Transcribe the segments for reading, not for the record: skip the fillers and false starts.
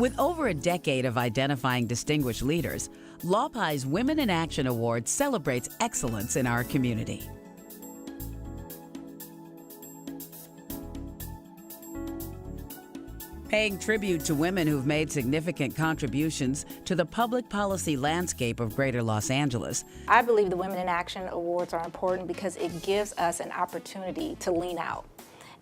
With over a decade of identifying distinguished leaders, LAAAWPPI's Women in Action Award celebrates excellence in our community. Paying tribute to women who've made significant contributions to the public policy landscape of Greater Los Angeles. I believe the Women in Action Awards are important because it gives us an opportunity to lean out.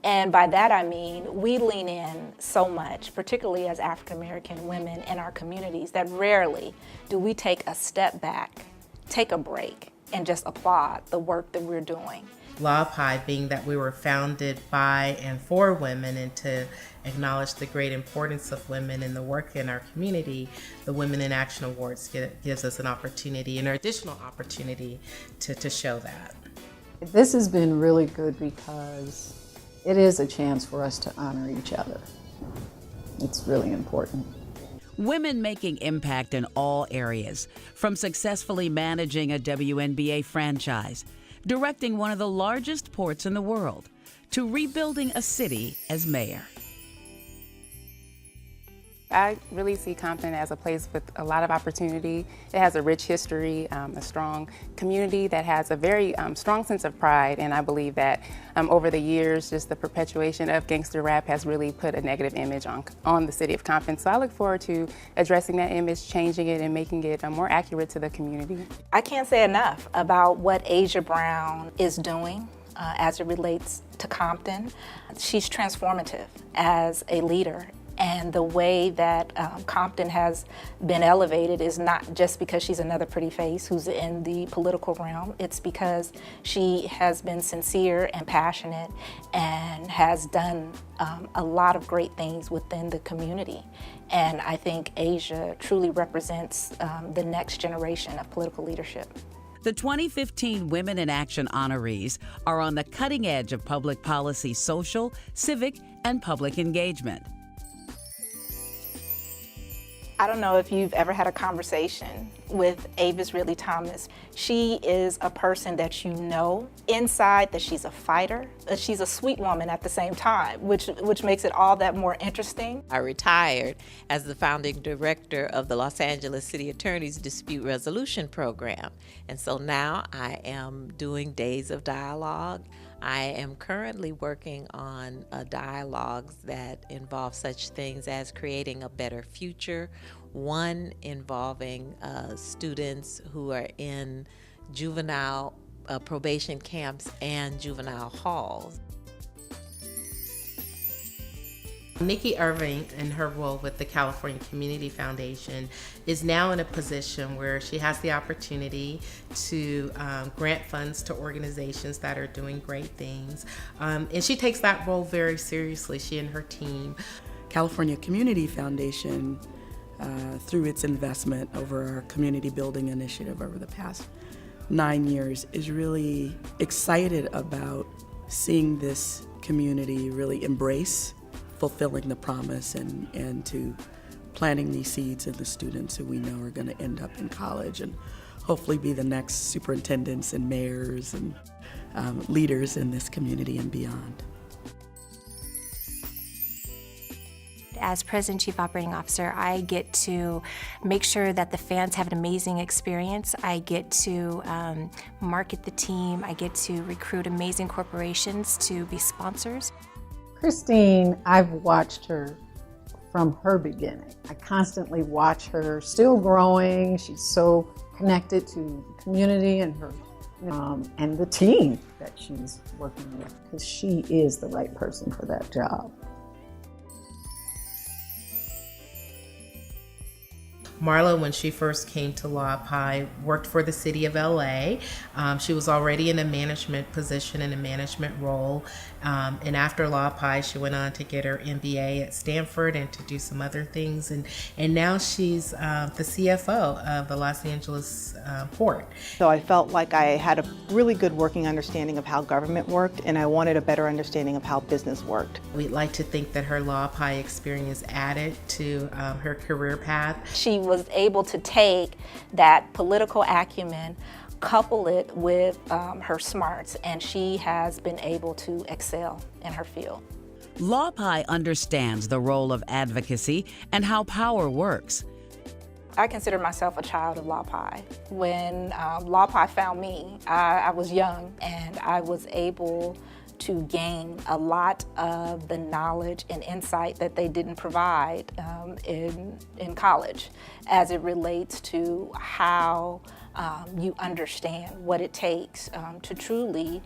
And by that I mean, we lean in so much, particularly as African American women in our communities, that rarely do we take a step back, take a break, and just applaud the work that we're doing. LAAAWPPI being that we were founded by and for women, and to acknowledge the great importance of women in the work in our community, the Women in Action Awards gives us an opportunity, an additional opportunity to show that. This has been really good because it is a chance for us to honor each other. It's really important. Women making impact in all areas, from successfully managing a WNBA franchise, directing one of the largest ports in the world, to rebuilding a city as mayor. I really see Compton as a place with a lot of opportunity. It has a rich history, a strong community that has a very strong sense of pride, and I believe that over the years, just the perpetuation of gangster rap has really put a negative image on the city of Compton. So I look forward to addressing that image, changing it, and making it more accurate to the community. I can't say enough about what Asia Brown is doing as it relates to Compton. She's transformative as a leader. And the way that Compton has been elevated is not just because she's another pretty face who's in the political realm. It's because she has been sincere and passionate and has done a lot of great things within the community. And I think Asia truly represents the next generation of political leadership. The 2015 Women in Action honorees are on the cutting edge of public policy, social, civic, and public engagement. I don't know if you've ever had a conversation with Avis Ridley Thomas. She is a person that you know inside that she's a fighter, but she's a sweet woman at the same time, which makes it all that more interesting. I retired as the founding director of the Los Angeles City Attorney's Dispute Resolution Program. And so now I am doing Days of Dialogue. I am currently working on dialogues that involve such things as creating a better future, one involving students who are in juvenile probation camps and juvenile halls. Nikki Irving, in her role with the California Community Foundation, is now in a position where she has the opportunity to grant funds to organizations that are doing great things. And she takes that role very seriously, she and her team. California Community Foundation, through its investment over our community building initiative over the past 9 years, is really excited about seeing this community really embrace fulfilling the promise and to planting these seeds in the students who we know are going to end up in college and hopefully be the next superintendents and mayors and leaders in this community and beyond. As President Chief Operating Officer, I get to make sure that the fans have an amazing experience. I get to market the team. I get to recruit amazing corporations to be sponsors. Christine, I've watched her from her beginning. I constantly watch her still growing. She's so connected to the community and her and the team that she's working with, because she is the right person for that job. Marla, when she first came to LAAAWPPI, worked for the city of LA. She was already in a management position, in a management role. And after LAAAWPPI, she went on to get her MBA at Stanford and to do some other things. And now she's the CFO of the Los Angeles port. So I felt like I had a really good working understanding of how government worked, and I wanted a better understanding of how business worked. We'd like to think that her LAAAWPPI experience added to her career path. She was able to take that political acumen, couple it with her smarts, and she has been able to excel in her field. LAAAWPPI understands the role of advocacy and how power works. I consider myself a child of LAAAWPPI. When LAAAWPPI found me, I was young, and I was able to gain a lot of the knowledge and insight that they didn't provide in college as it relates to how you understand what it takes to truly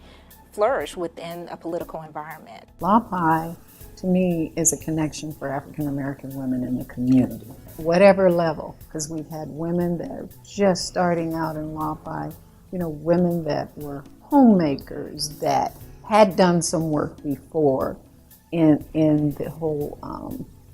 flourish within a political environment. LAAAWPPI, to me, is a connection for African American women in the community, whatever level, because we've had women that are just starting out in LAAAWPPI, women that were homemakers, that had done some work before in the whole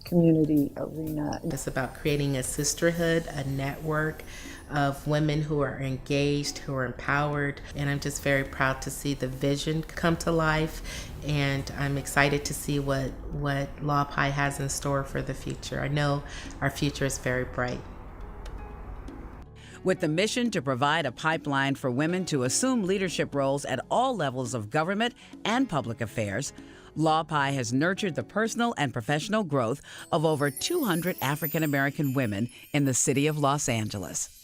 community arena. It's about creating a sisterhood, a network of women who are engaged, who are empowered, and I'm just very proud to see the vision come to life, and I'm excited to see what LAAAWPPI has in store for the future. I know our future is very bright. With the mission to provide a pipeline for women to assume leadership roles at all levels of government and public affairs, LAAAWPPI has nurtured the personal and professional growth of over 200 African American women in the city of Los Angeles.